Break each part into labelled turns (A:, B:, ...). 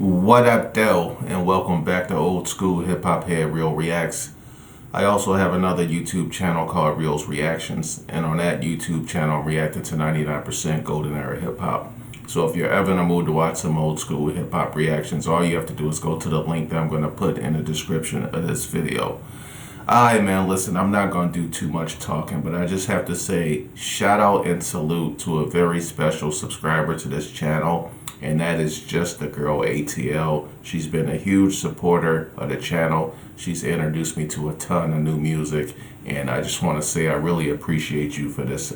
A: What up, though, and welcome back to Old School Hip Hop Head Real Reacts. I also have another YouTube channel called Rio'S, and on that YouTube channel, I'm reacting to 99% Golden Era Hip Hop. So if you're ever in a mood to watch some old school hip hop reactions, all you have to do is go to the link that I'm going to put in the description of this video. Alright, man, listen, I'm not going to do too much talking, but I just have to say shout out and salute to a very special subscriber to this channel, and that is just the girl ATL. She's been a huge supporter of the channel. She's introduced me to a ton of new music, and I just want to say I really appreciate you for this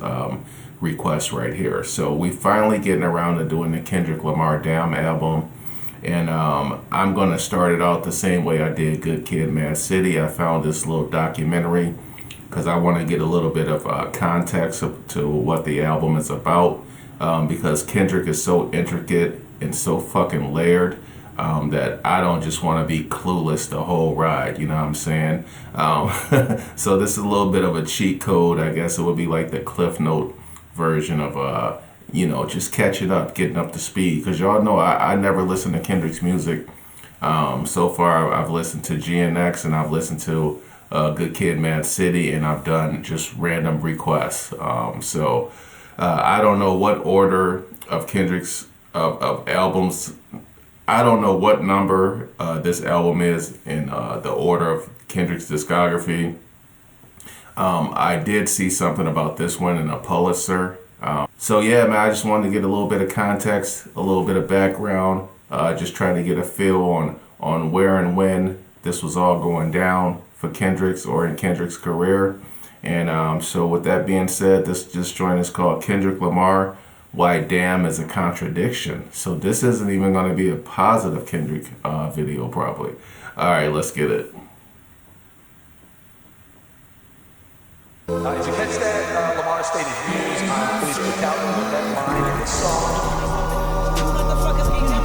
A: request right here. So we finally getting around to doing the Kendrick Lamar Damn album. And I'm going to start it out the same way I did Good Kid, Mad City. I found this little documentary because I want to get a little bit of context to what the album is about, because Kendrick is so intricate and so fucking layered that I don't just want to be clueless the whole ride, you know what I'm saying? So this is a little bit of a cheat code. I guess it would be like the Cliff Note version of just catching up, getting up to speed. Because y'all know I never listen to Kendrick's music. So far, I've listened to GNX and I've listened to Good Kid, Mad City, and I've done just random requests. So I don't know what order of Kendrick's of albums. I don't know what number this album is in the order of Kendrick's discography. I did see something about this one in a Pulitzer. So yeah, man, I just wanted to get a little bit of context, a little bit of background, just trying to get a feel on where and when this was all going down for Kendrick's or in Kendrick's career. And so with that being said, this joint is called Kendrick Lamar, Why Damn is a Contradiction. So this isn't even going to be a positive Kendrick video probably. All right, let's get it.
B: If you catch that, Lamar stated views on police brutality with that line in the song.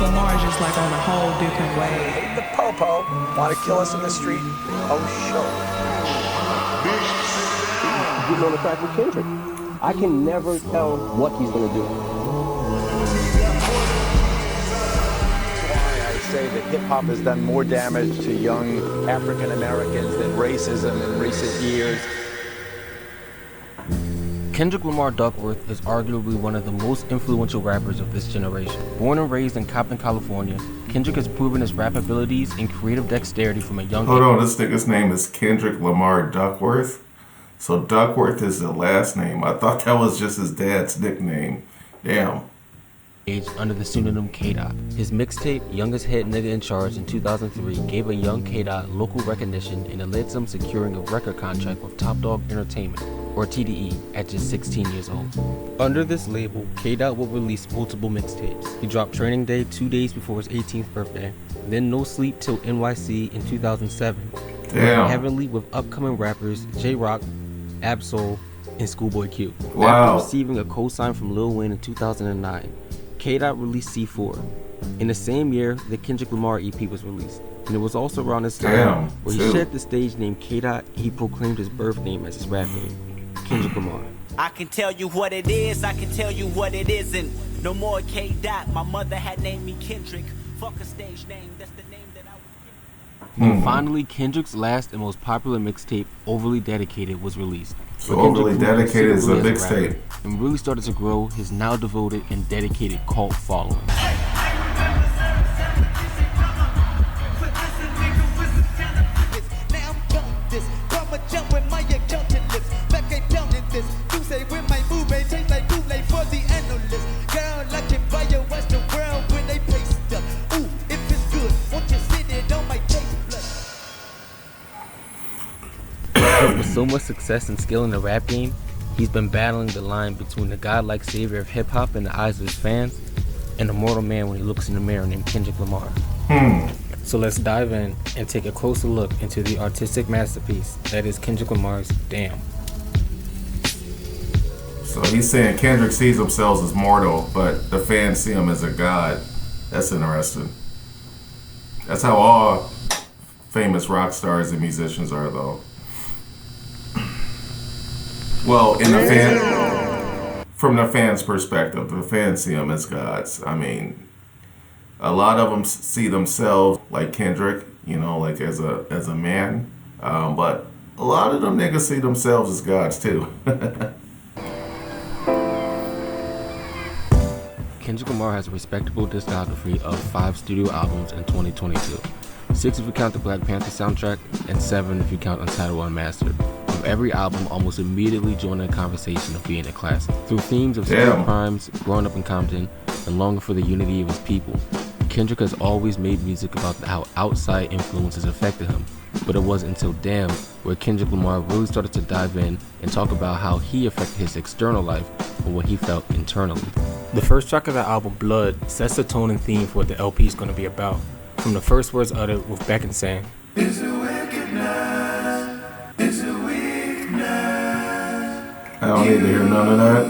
C: Lamar is just like on a whole different way.
B: The po-po want to kill us in the street. Oh, sure.
D: Getting on the track with Kendrick. I can never tell what he's going to do.
B: I say that hip-hop has done more damage to young African Americans than racism in recent years.
E: Kendrick Lamar Duckworth is arguably one of the most influential rappers of this generation. Born and raised in Compton, California, Kendrick has proven his rap abilities and creative dexterity from a young age.
A: Hold on, this nigga's name is Kendrick Lamar Duckworth. So Duckworth is the last name. I thought that was just his dad's nickname. Damn.
E: Under the pseudonym K-Dot. His mixtape, Youngest Head Nigga in Charge in 2003 gave a young K-Dot local recognition, and it led to him securing a record contract with Top Dog Entertainment, or TDE, at just 16 years old. Under this label, K-Dot will release multiple mixtapes. He dropped Training Day 2 days before his 18th birthday, then No Sleep Till NYC in 2007, working heavily with upcoming rappers J-Rock, Ab-Soul, and Schoolboy Q.
A: Wow.
E: After receiving a co-sign from Lil Wayne in 2009, K-Dot released C4. In the same year, the Kendrick Lamar EP was released. And it was also around this time where he shed the stage name K-Dot, he proclaimed his birth name as his rap name, Kendrick Lamar.
F: I can tell you what it is, I can tell you what it isn't. No more K-Dot, my mother had named me Kendrick. Fuck a stage name, that's the name that I was given.
E: And finally, Kendrick's last and most popular mixtape, Overly Dedicated, was released.
A: So Overly Dedicated is a mixtape.
E: And really started to grow his now devoted and dedicated cult following. With so much success and skill in the rap game, he's been battling the line between the godlike savior of hip-hop in the eyes of his fans and a mortal man when he looks in the mirror named Kendrick Lamar. So let's dive in and take a closer look into the artistic masterpiece that is Kendrick Lamar's Damn.
A: So he's saying Kendrick sees himself as mortal, but the fans see him as a god. That's interesting. That's how all famous rock stars and musicians are, though. Well, in the from the fans' perspective, the fans see them as gods. I mean, A lot of them see themselves like Kendrick, you know, like as a man. But a lot of them niggas see themselves as gods too.
E: Kendrick Lamar has a respectable discography of 5 studio albums in 2022. 6 if you count the Black Panther soundtrack, and 7 if you count Untitled Unmastered. With every album almost immediately joining the conversation of being a classic. Through themes of street crimes, growing up in Compton, and longing for the unity of his people, Kendrick has always made music about how outside influences affected him. But it wasn't until Damn where Kendrick Lamar really started to dive in and talk about how he affected his external life and what he felt internally.
G: The first track of the album, Blood, sets the tone and theme for what the LP is going to be about. From the first words uttered with Beckon saying,
H: "It's a wickedness, it's a weakness."
A: I don't need to hear none of that.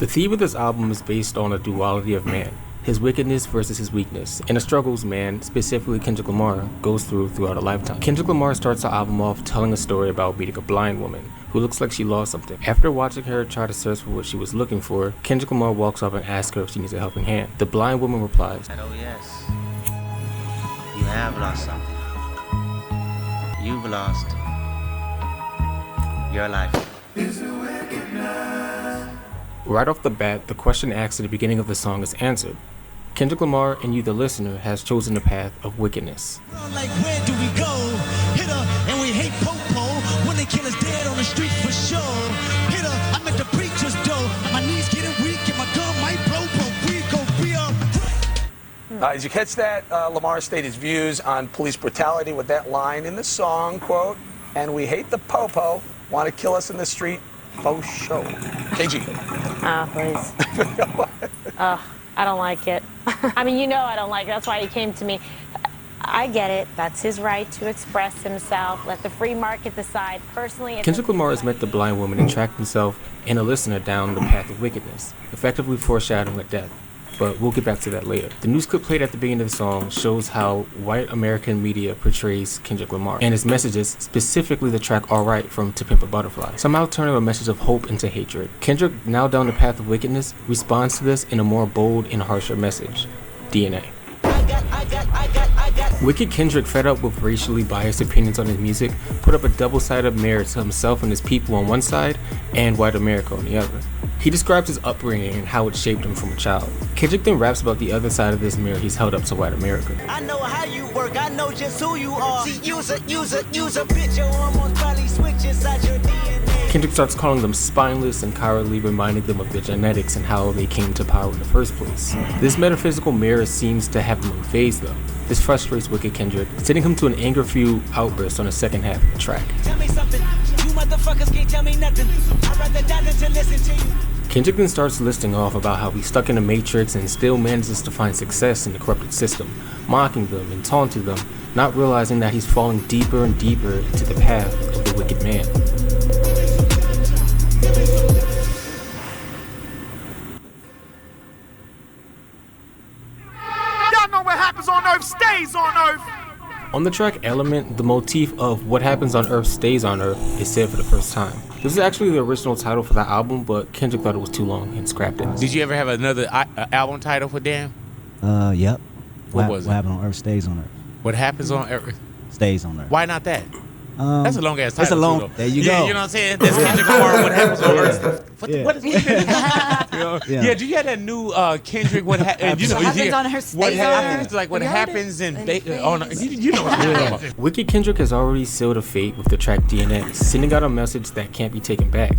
G: The theme of this album is based on a duality of man, his wickedness versus his weakness, and the struggles man, specifically Kendrick Lamar, goes throughout a lifetime. Kendrick Lamar starts the album off telling a story about meeting a blind woman who looks like she lost something. After watching her try to search for what she was looking for, Kendrick Lamar walks up and asks her if she needs a helping hand. The blind woman replies,
I: "Oh yes, you have lost something. You've lost your life."
G: Right off the bat, the question asked at the beginning of the song is answered. Kendrick Lamar and you, the listener, has chosen the path of wickedness.
J: Like, where do we go? Hit her, and we hate po-po. When they kill us dead on the street for sure. Hit her, I'm at the preacher's door. My knees getting weak and my gun might blow, but we go be
B: Did you catch that? Lamar stated his views on police brutality with that line in the song, quote, "And we hate the po-po, want to kill us in the street, faux show." KG.
K: Please. I don't like it. I mean, you know I don't like it. That's why he came to me. I get it. That's his right to express himself. Let the free market decide. Personally,
G: Kendrick Lamar has met the blind woman and tracked himself and a listener down the path of wickedness, effectively foreshadowing a death. But we'll get back to that later. The news clip played at the beginning of the song shows how white American media portrays Kendrick Lamar and his messages, specifically the track Alright from To Pimp a Butterfly, somehow turning a message of hope into hatred. Kendrick, now down the path of wickedness, responds to this in a more bold and harsher message: DNA. Wicked Kendrick, fed up with racially biased opinions on his music, put up a double-sided mirror to himself and his people on one side and white America on the other. He describes his upbringing and how it shaped him from a child. Kendrick then raps about the other side of this mirror he's held up to white America.
F: I know how you work, I know just who you are. See, use a bitch, your hormones probably switch inside your DNA.
G: Kendrick starts calling them spineless and cowardly, reminding them of their genetics and how they came to power in the first place. This metaphysical mirror seems to have him unfazed though. This frustrates Wicked Kendrick, sending him to an anger-fueled outburst on the second half of the track.
F: Tell me something, you motherfuckers can't tell me nothing. I'd rather die than to listen to you.
G: Kendrick then starts listing off about how he's stuck in the matrix and still manages to find success in the corrupted system, mocking them and taunting them, not realizing that he's falling deeper and deeper into the path of the wicked man.
H: Y'all know what happens on Earth stays on Earth.
G: On the track Element, the motif of what happens on Earth stays on Earth is said for the first time. This is actually the original title for the album, but Kendrick thought it was too long and scrapped it.
L: Did you ever have another album title for Damn?
M: Yep.
L: What was it?
M: What happened on Earth stays on Earth.
L: What happens on Earth
M: stays on Earth.
L: Why not that? That's a long ass title.
M: It's a long.
L: Too,
M: there you
L: yeah,
M: go.
L: You know what I'm saying? That's Kendrick Lamar. What happens on Earth? What is Yeah. Do you have that new Kendrick? What happens on Earth? What happens? Like what happens in on? You know what I'm talking about.
G: Wicked Kendrick has already sealed a fate with the track DNA, sending out a message that can't be taken back.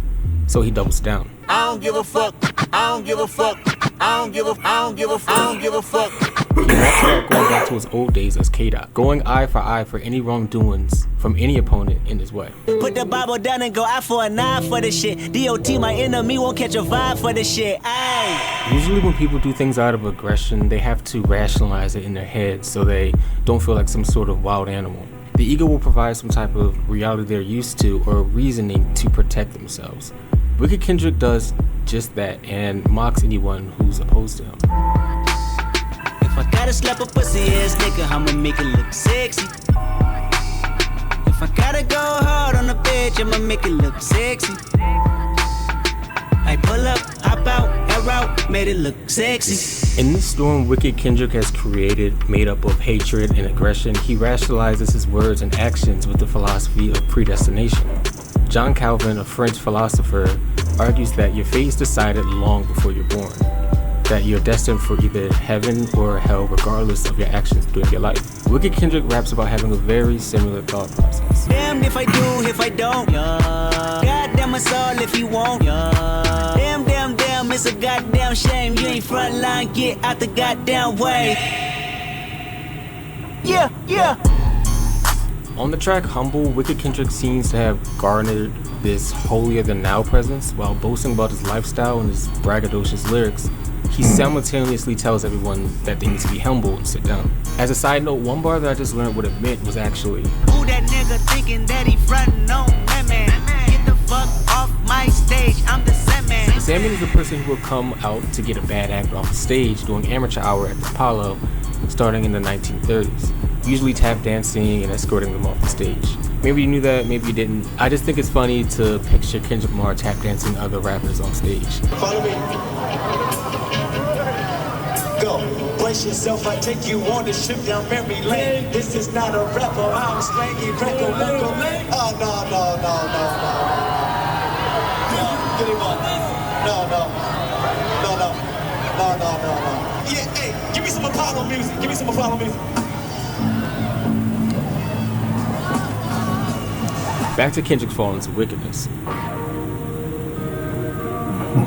G: So he doubles down.
F: I don't give a fuck. I don't give a fuck. I don't give a fuck.
G: He raps about going back to his old days as K-Dot, going eye for any wrongdoings from any opponent in his way.
F: Put the Bible down and go eye for a nine for the shit. DOT, my enemy, won't catch a vibe for the shit. Ay.
G: Usually when people do things out of aggression, they have to rationalize it in their head so they don't feel like some sort of wild animal. The ego will provide some type of reality they're used to or reasoning to protect themselves. Wicked Kendrick does just that and mocks anyone who's opposed to him.
F: If I gotta slap a pussy ass nigga, I'ma make it look sexy. If I gotta go hard on the bitch, I'ma make it look sexy. I pull up, Hop out, air out, made it look sexy.
G: In this storm Wicked Kendrick has created, made up of hatred and aggression, he rationalizes his words and actions with the philosophy of predestination. John Calvin, a French philosopher, argues that your fate is decided long before you're born, that you're destined for either heaven or hell regardless of your actions during your life. Wicked Kendrick raps about having a very similar thought process.
F: Damn if I do, if I don't. Goddamn us all if you won't. Damn, it's a goddamn shame. You ain't front line, get out the goddamn way. Yeah.
G: On the track Humble, Wicked Kendrick seems to have garnered this holier-than-thou presence. While boasting about his lifestyle and his braggadocious lyrics, he simultaneously tells everyone that they need to be humble and sit down. As a side note, one bar that I just learned what it meant was actually,
F: Who that nigga thinking that he frontin' on women? Get the fuck off my stage, I'm the Sandman.
G: Sandman is the person who will come out to get a bad act off the stage during amateur hour at the Apollo starting in the 1930s, usually tap dancing and escorting them off the stage. Maybe you knew that, maybe you didn't. I just think it's funny to picture Kendrick Lamar tap dancing other rappers on stage.
J: Follow me. Go. Brace yourself, I take you on the ship down memory lane. This is not a rapper, I'm slangy, crackle, wacko. Oh, no. Get him on. No. Yeah, hey, give me some Apollo music.
G: Back to Kendrick's fall into wickedness.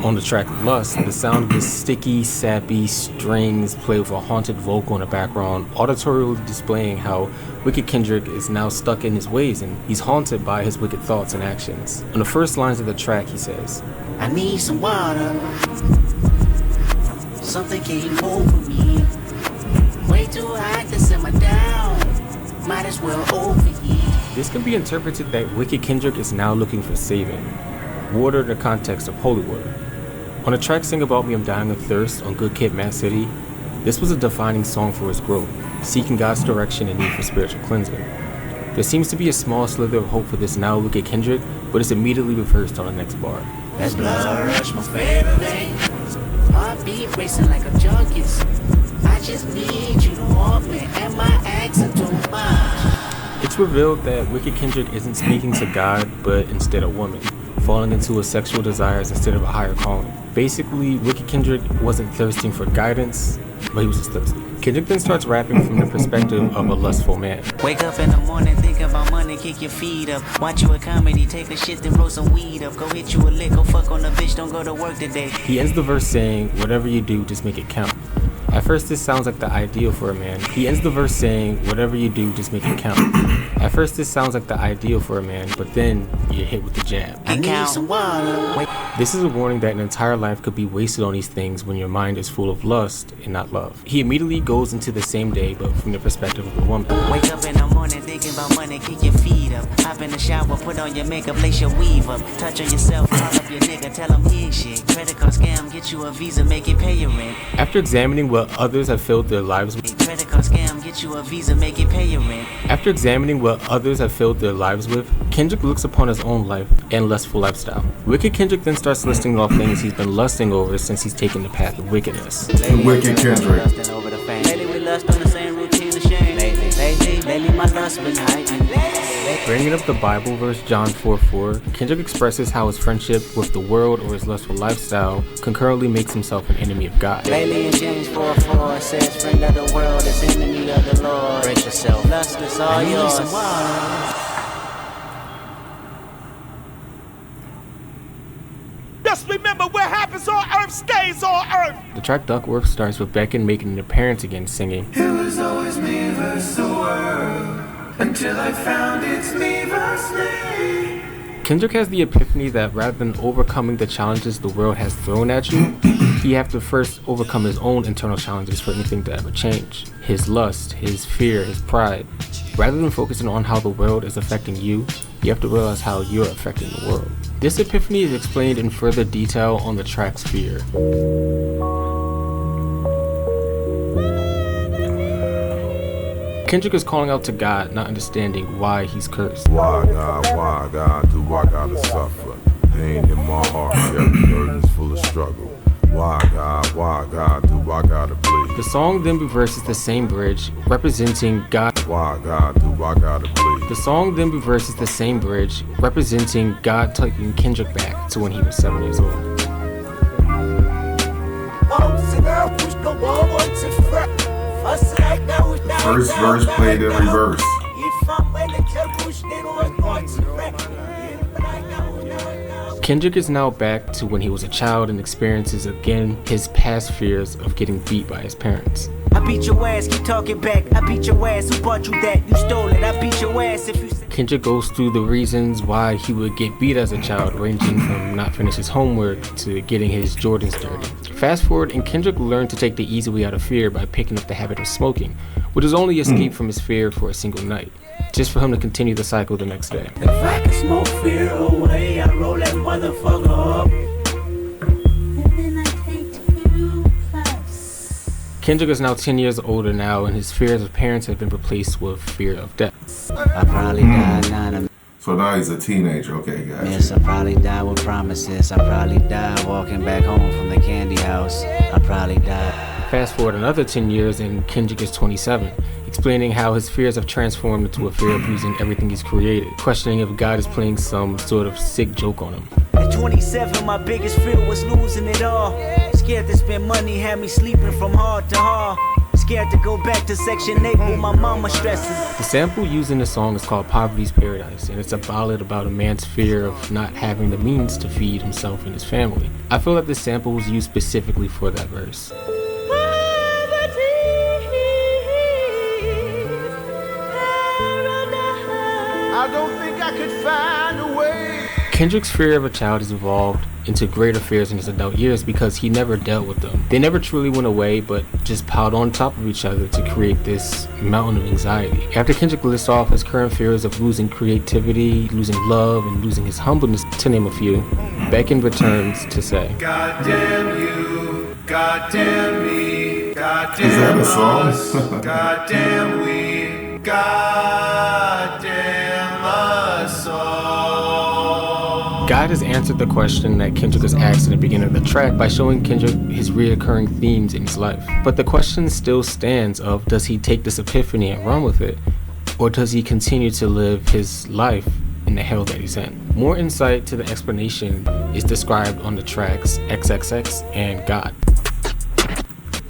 G: On the track Lust, the sound of his sticky, sappy strings play with a haunted vocal in the background, auditorially displaying how Wicked Kendrick is now stuck in his ways and he's haunted by his wicked thoughts and actions. On the first lines of the track, he says,
F: I need some water. Something came over me. Way too hot to simmer down. Might as well overheat.
G: This can be interpreted that Wicked Kendrick is now looking for saving. Water in the context of holy water. On the track Sing About Me I'm Dying of Thirst on Good Kid, Mad City, this was a defining song for his growth, seeking God's direction and need for spiritual cleansing. There seems to be a small slither of hope for this now Wicked Kendrick, but it's immediately reversed on the next bar.
F: That's blood rush, my favorite thing. Heartbeat racing like a junkie's. I just need you to want me, and my accent too much.
G: It's revealed that Wicked Kendrick isn't speaking to God, but instead a woman, falling into his sexual desires instead of a higher calling. Basically, Wicked Kendrick wasn't thirsting for guidance, but he was just thirsty. Kendrick then starts rapping from the perspective of a lustful man.
F: Wake up in the morning, think about money, kick your feet up. Watch you a comedy, take a shit, then roll some weed up. Go hit you a lick, go fuck on a bitch, don't go to work today.
G: He ends the verse saying, whatever you do, just make it count. At first, this sounds like the ideal for a man. He ends the verse saying, whatever you do, just make it count. At first, this sounds like the ideal for a man, but then you're hit with the jab.
F: I need some water.
G: This is a warning that an entire life could be wasted on these things when your mind is full of lust and not love. He immediately goes into the same day, but from the perspective of a woman.
F: Wake up in the morning, thinking about money, kick your feet up. Hop in the shower, put on your makeup, lace your weave up. Touch on yourself, call up your nigga, tell him he ain't shit. Credit card scam, get you a visa, make it pay your rent.
G: After examining what others have filled their lives with,
F: credit card scam, get you a visa, make it pay your rent.
G: After examining what others have filled their lives with, Kendrick looks upon his own life and lustful lifestyle. Wicked Kendrick then starts listing off things he's been lusting over since he's taken the path of wickedness.
A: Wicked Kendrick.
F: Lately we lust on the same routine of shame. Lately my lust been heightened.
G: Bringing up the Bible verse John 4:4, Kendrick expresses how his friendship with the world or his lustful lifestyle concurrently makes himself an enemy of God.
F: Lately in James 4:4 says, friend of the world is enemy of the Lord. Brace yourself, lust is all yours.
J: Just remember, what happens on earth stays on earth.
G: The track Duckworth starts with Beckon making an appearance again, singing,
H: It was always me versus the world, until I found it's me versus me.
G: Kendrick has the epiphany that rather than overcoming the challenges the world has thrown at you, you have to first overcome his own internal challenges for anything to ever change. His lust, his fear, his pride. Rather than focusing on how the world is affecting you, you have to realize how you're affecting the world. This epiphany is explained in further detail on the track Fear. Kendrick is calling out to God, not understanding why he's cursed.
N: Why God do I gotta suffer? pain in my heart, every burden's full of struggle. Why God do I gotta bleed?
G: The song then reverses the same bridge, representing God.
N: Why God do I gotta bleed?
G: The song then reverses the same bridge, representing God taking Kendrick back to when he was 7 years old.
A: First verse played in reverse.
G: Kendrick is now back to when he was a child and experiences again his past fears of getting beat by his parents.
F: I beat your ass, keep talking back. I beat your ass, who bought you that? You stole it. I beat your ass if you...
G: Kendrick goes through the reasons why he would get beat as a child, ranging from not finishing his homework to getting his Jordans dirty. Fast forward, and Kendrick learned to take the easy way out of fear by picking up the habit of smoking, which is only escape from his fear for a single night, just for him to continue the cycle the next day.
J: If I can smoke fear away, I roll that motherfucker up.
G: Kendrick is now 10 years older now, and his fears of parents have been replaced with fear of death.
I: I probably died now.
A: So now he's a teenager, okay, guys.
I: Yes, I probably died with promises. I probably died walking back home from the candy house. I probably died.
G: Fast forward another 10 years, and Kendrick is 27, explaining how his fears have transformed into a fear of losing everything he's created, questioning if God is playing some sort of sick joke on him.
F: At 27, my biggest fear was losing it all. Scared to spend money, had me sleeping from hard to hard. Scared to go back to Section 8 with my mama stressing.
G: The sample used in the song is called Poverty's Paradise, and it's a ballad about a man's fear of not having the means to feed himself and his family. I feel that this sample was used specifically for that verse.
J: I don't think I could find a way.
G: Kendrick's fear of a child has evolved into greater fears in his adult years because he never dealt with them. They never truly went away, but just piled on top of each other to create this mountain of anxiety. After Kendrick lists off his current fears of losing creativity, losing love, and losing his humbleness, to name a few, Beckon returns to say,
H: God damn you, God damn me, God damn
A: Is that a
H: us,
A: song?
H: God damn we, God damn us all.
G: God has answered the question that Kendrick was asked in the beginning of the track by showing Kendrick his reoccurring themes in his life. But the question still stands of, does he take this epiphany and run with it, or does he continue to live his life in the hell that he's in? More insight to the explanation is described on the tracks XXX and God.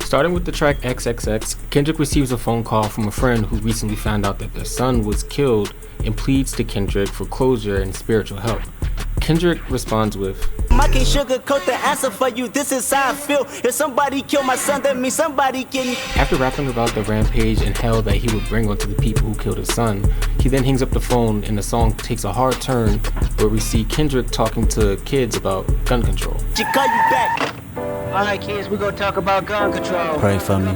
G: Starting with the track XXX, Kendrick receives a phone call from a friend who recently found out that their son was killed and pleads to Kendrick for closure and spiritual help. Kendrick responds with,
F: I can't sugarcoat the answer for you, this is how I feel. If somebody killed my son, that means somebody getting...
G: After rapping about the rampage and hell that he would bring onto the people who killed his son, he then hangs up the phone and the song takes a hard turn where we see Kendrick talking to kids about gun control.
F: She call you back.
I: All right, kids, we gonna talk about gun control.
M: Pray for me.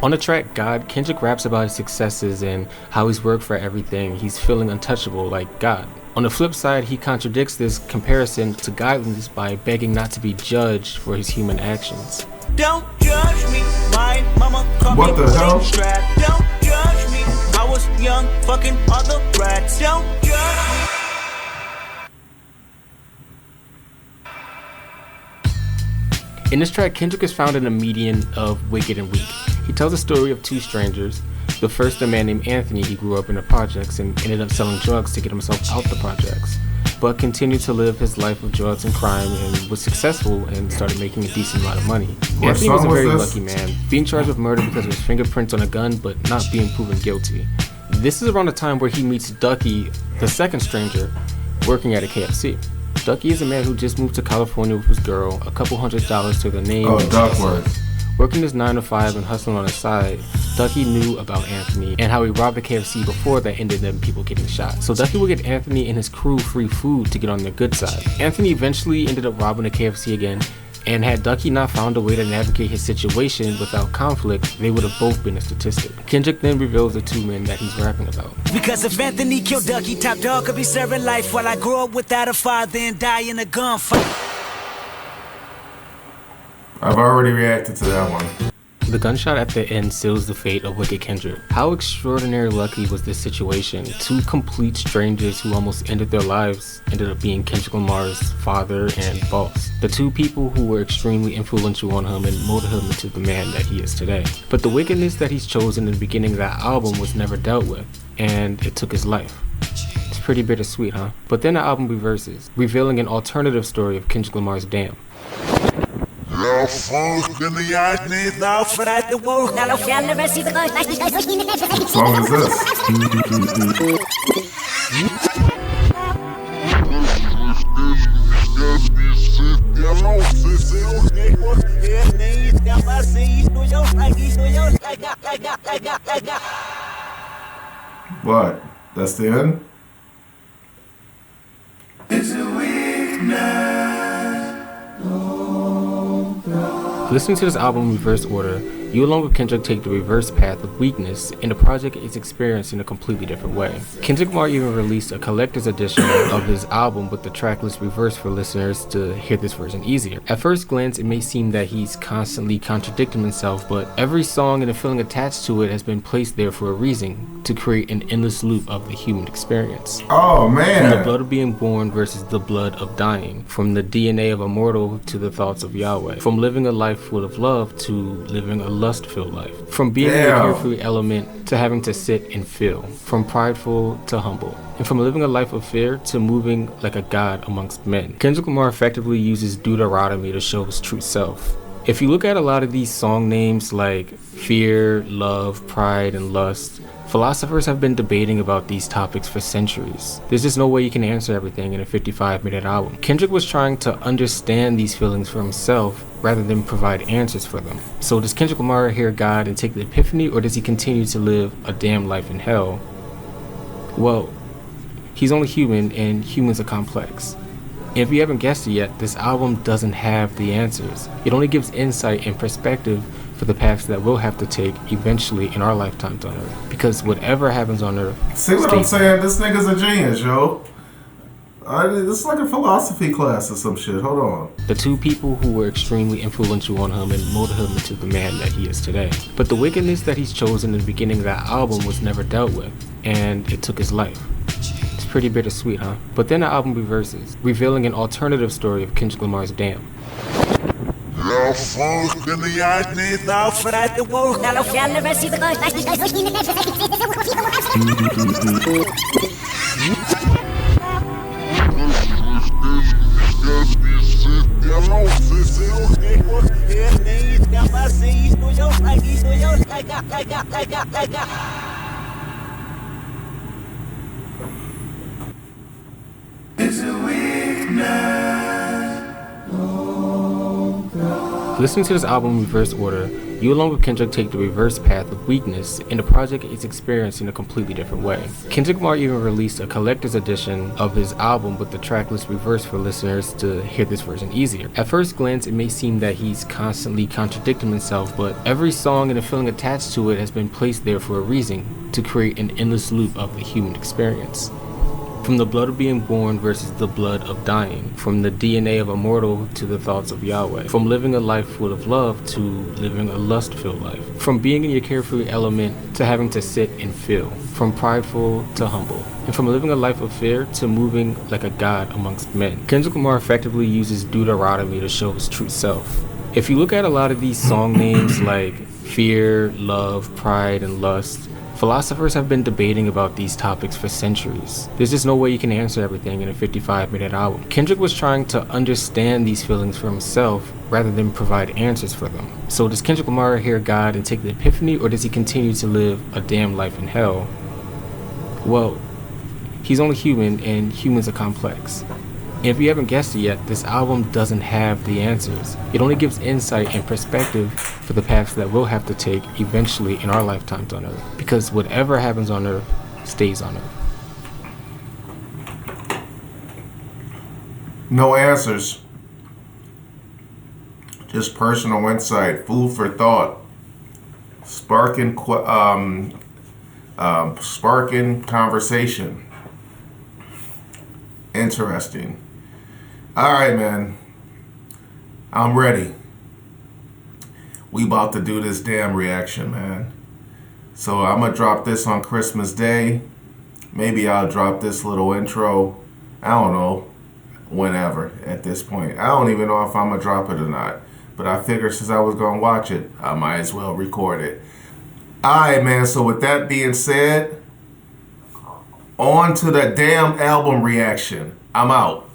G: On the track God, Kendrick raps about his successes and how he's worked for everything. He's feeling untouchable like God. On the flip side, he contradicts this comparison to godliness by begging not to be judged for his human actions.
F: Don't judge me, my mama called
A: What
F: me
A: the hell?
F: strap. Don't judge me, I was young, fucking other rats. Don't judge me.
G: In this track, Kendrick is found in the median of wicked and weak. He tells a story of two strangers. The first, a man named Anthony. He grew up in the projects and ended up selling drugs to get himself out the projects, but continued to live his life of drugs and crime and was successful and started making a decent amount of money.
A: What
G: Anthony was a
A: song was
G: very
A: this?
G: lucky man, being charged with murder because of his fingerprints on a gun, but not being proven guilty. This is around the time where he meets Ducky, the second stranger, working at a KFC. Ducky is a man who just moved to California with his girl, a couple $100 to their name.
A: Oh, Duckworth.
G: Working his 9 to 5 and hustling on the side, Ducky knew about Anthony and how he robbed the KFC before that ended in people getting shot. So Ducky would get Anthony and his crew free food to get on their good side. Anthony eventually ended up robbing the KFC again, and had Ducky not found a way to navigate his situation without conflict, they would have both been a statistic. Kendrick then reveals the two men that he's rapping about.
F: Because if Anthony killed Ducky, Top Dog could be serving life while I grow up without a father and die in a gunfight.
A: I've already reacted to that one.
G: The gunshot at the end seals the fate of Wicked Kendrick. How extraordinarily lucky was this situation? Two complete strangers who almost ended their lives ended up being Kendrick Lamar's father and boss. The two people who were extremely influential on him and molded him into the man that he is today. But the wickedness that he's chosen in the beginning of that album was never dealt with, and it took his life. It's pretty bittersweet, huh? But then the album reverses, revealing an alternative story of Kendrick Lamar's Damn.
H: What song is this?
A: What? That's the end?
H: Is it weakness?
G: Listening to this album in reverse order, you along with Kendrick take the reverse path of weakness, and the project is experienced in a completely different way. Kendrick Lamar even released a collector's edition of his album with the tracklist reversed for listeners to hear this version easier. At first glance, it may seem that he's constantly contradicting himself, but every song and the feeling attached to it has been placed there for a reason, to create an endless loop of the human experience.
A: Oh man!
G: From the blood of being born versus the blood of dying. From the DNA of a mortal to the thoughts of Yahweh. From living a life full of love to living a lust-filled life. From being a carefree element to having to sit and feel. From prideful to humble. And from living a life of fear to moving like a god amongst men. Kendrick Lamar effectively uses Deuteronomy to show his true self. If you look at a lot of these song names like fear, love, pride, and lust, philosophers have been debating about these topics for centuries. There's just no way you can answer everything in a 55-minute album. Kendrick was trying to understand these feelings for himself rather than provide answers for them. So does Kendrick Lamar hear God and take the epiphany, or does he continue to live a damn life in hell? Well, he's only human, and humans are complex. If you haven't guessed it yet, this album doesn't have the answers. It only gives insight and perspective for the paths that we'll have to take eventually in our lifetimes on Earth. Because whatever happens on Earth,
A: see what I'm saying? This nigga's a genius, yo. This is like a philosophy class or some shit. Hold on.
G: The two people who were extremely influential on him and molded him into the man that he is today. But the wickedness that he's chosen in the beginning of that album was never dealt with, and it took his life. It's pretty bittersweet, huh? But then the album reverses, revealing an alternative story of Kendrick Lamar's Damn.
H: Is it weakness?
G: Listening to this album in reverse order, you along with Kendrick take the reverse path of weakness, and the project is experienced in a completely different way. Kendrick Lamar even released a collector's edition of his album with the tracklist reversed for listeners to hear this version easier. At first glance, it may seem that he's constantly contradicting himself, but every song and the feeling attached to it has been placed there for a reason, to create an endless loop of the human experience. From the blood of being born versus the blood of dying. From the DNA of a mortal to the thoughts of Yahweh. From living a life full of love to living a lust-filled life. From being in your carefree element to having to sit and feel. From prideful to humble. And from living a life of fear to moving like a god amongst men. Kendrick Lamar effectively uses Deuteronomy to show his true self. If you look at a lot of these song names like fear, love, pride, and lust, philosophers have been debating about these topics for centuries. There's just no way you can answer everything in a 55-minute album. Kendrick was trying to understand these feelings for himself rather than provide answers for them. So does Kendrick Lamar hear God and take the epiphany, or does he continue to live a damn life in hell? Well, he's only human, and humans are complex. If you haven't guessed it yet, this album doesn't have the answers. It only gives insight and perspective for the paths that we'll have to take eventually in our lifetimes on Earth. Because whatever happens on Earth stays on Earth.
A: No answers. Just personal insight, food for thought, sparking conversation. Interesting. All right, man. I'm ready. we about to do this damn reaction, man. So I'm gonna drop this on Christmas Day. Maybe I'll drop this little intro. I don't know, whenever at this point. I don't even know if I'm gonna drop it or not. But I figured since I was gonna watch it, I might as well record it. Alright, man, so with that being said, on to the damn album reaction. I'm out.